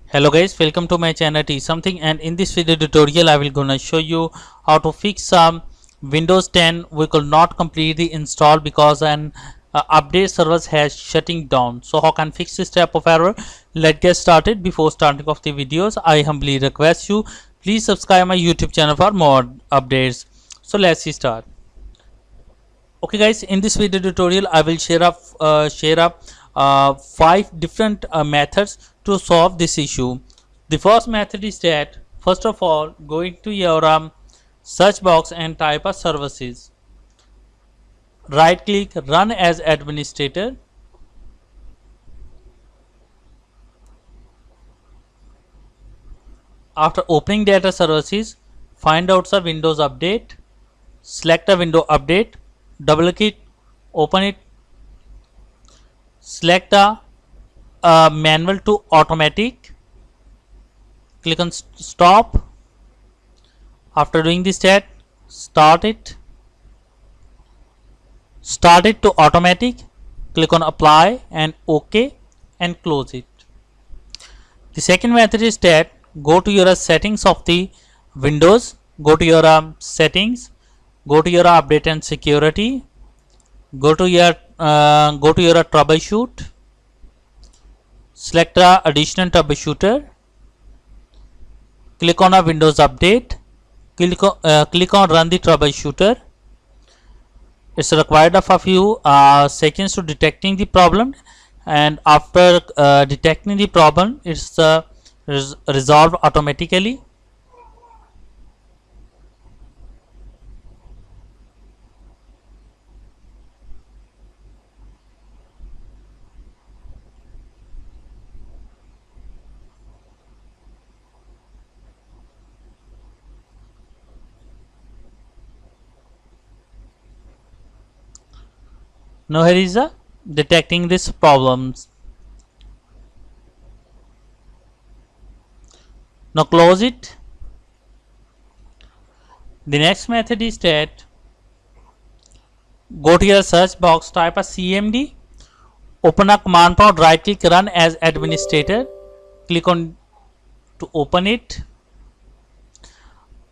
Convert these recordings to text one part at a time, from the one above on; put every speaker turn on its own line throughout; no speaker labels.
Hello guys, welcome to my channel T something, and in this video tutorial I will gonna show you how to fix some Windows 10 we could not completely install because an update servers has shutting down. So how can fix this type of error? Let's get started. Before starting off the videos, I humbly request you please subscribe my YouTube channel for more updates. So let's start. Okay guys, in this video tutorial I will share up 5 different methods to solve this issue. The first method is that first of all go into your search box and type a services, right click, run as administrator. After opening data services, find out the Windows update, select a window update, double click, open it, select the manual to automatic, click on stop. After doing this step, start it to automatic, click on apply and OK and close it. The second method is that go to your settings of the Windows, go to your settings, go to your update and security, go to your troubleshoot, select the additional troubleshooter, click on a Windows update, click on run the troubleshooter. It's required of a few seconds to detecting the problem, and after detecting the problem it's resolved automatically. Now here is detecting these problems. Now close it. The next method is that go to your search box, type a cmd, open a command prompt, right click, run as administrator, click on to open it.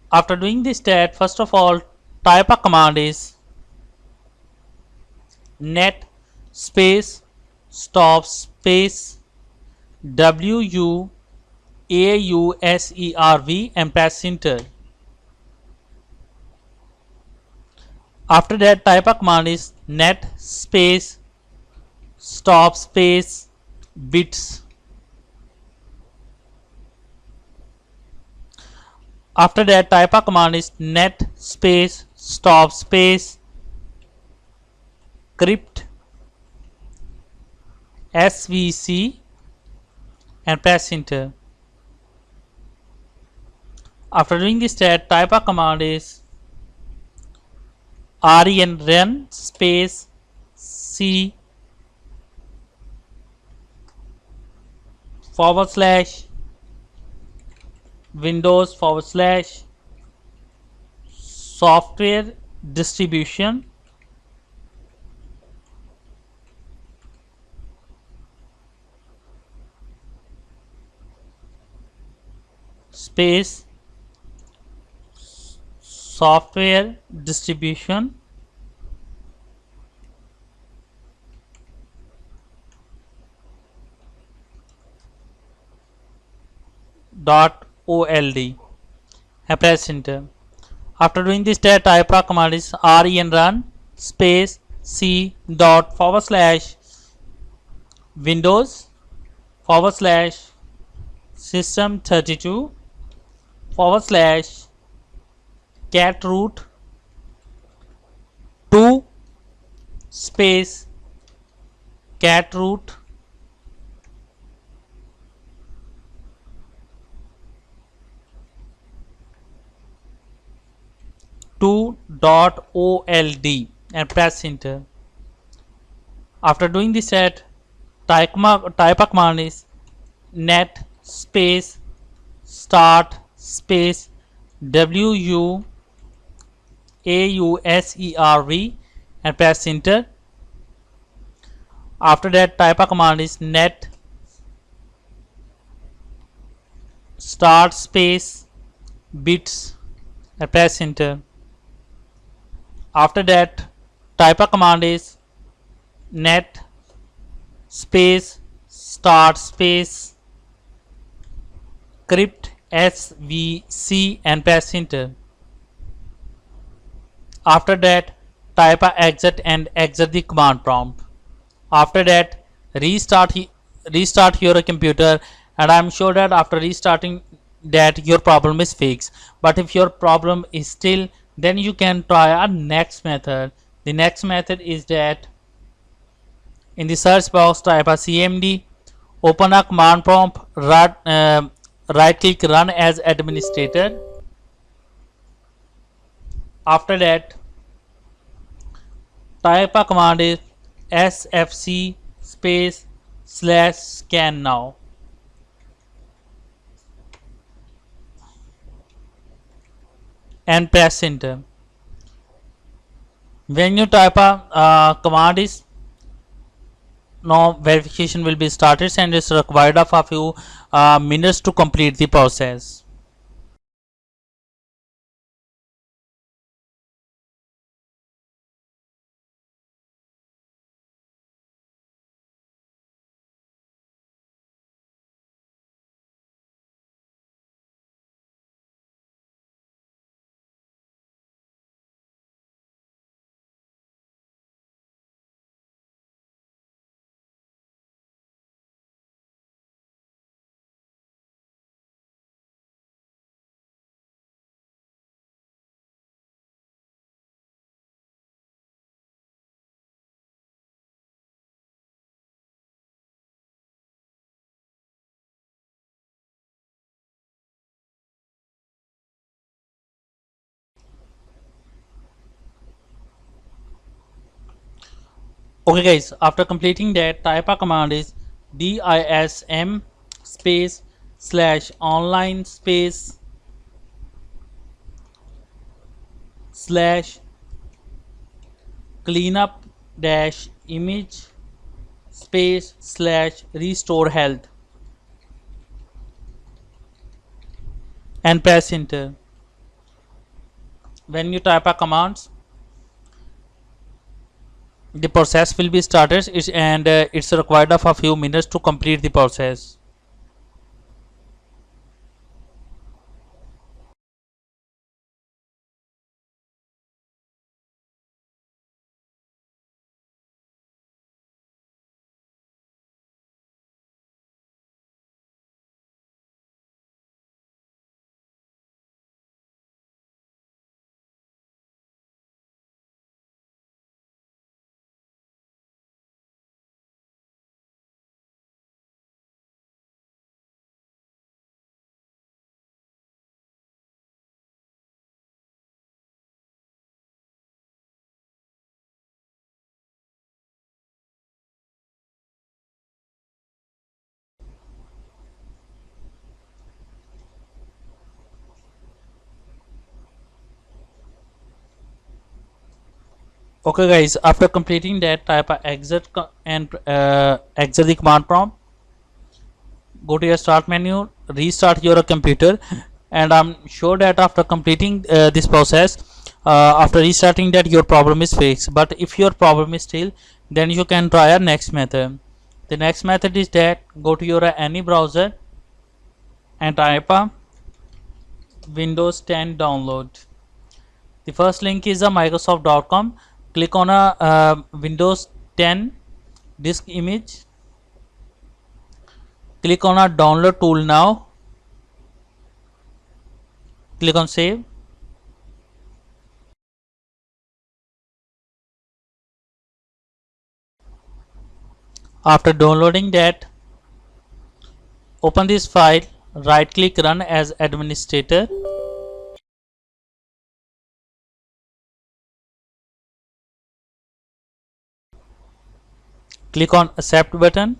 After doing this step, first of all type a command is net space stop space WUAUSERV and press enter. After that type of command is net space stop space bits. After that type of command is net space stop space crypt svc and press enter. After doing this step, type of command is run space c /windows /software distribution space software distribution .old and press enter. After doing this step, type of command is run space c /windows /system32 /cat root 2 space cat root .old and press enter. After doing this set, type of command is net space start space WUAUSERV and press enter. After that type of command is net start space bits and press enter. After that, type a command is net space start space crypt svc and press enter. After that, type a exit and exit the command prompt. After that, restart your computer, and I'm sure that after restarting that your problem is fixed. But if your problem is still, then you can try a next method. The next method is that in the search box type a cmd, open a command prompt, right click run as administrator. After that, type a command is sfc space slash scan now and press enter. When you type a command is, now verification will be started and it's required of a few minutes to complete the process. Okay guys, after completing that, type a command is dism space slash online space slash cleanup dash image space slash restore health and press enter. When you type a commands, the process will be started and it's required of a few minutes to complete the process. Okay guys, after completing that, type a exit and exit the command prompt. Go to your start menu, restart your computer, and I'm sure that after completing this process, after restarting that, your problem is fixed. But if your problem is still, then you can try a next method. The next method is that go to your any browser and type a Windows 10 download. The first link is a Microsoft.com. Click on a Windows 10 disk image. Click on a download tool now. Click on save. After downloading that, open this file, right click run as administrator. Click on accept button.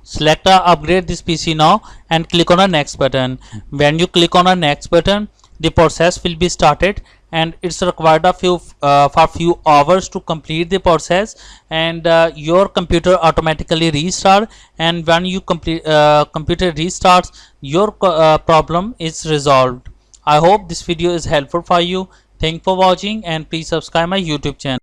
Select upgrade this PC now and click on a next button. When you click on a next button, the process will be started and it's required a few for few hours to complete the process, and your computer automatically restart, and when you complete computer restarts, your problem is resolved. I hope this video is helpful for you. Thank for watching, and please subscribe my YouTube channel.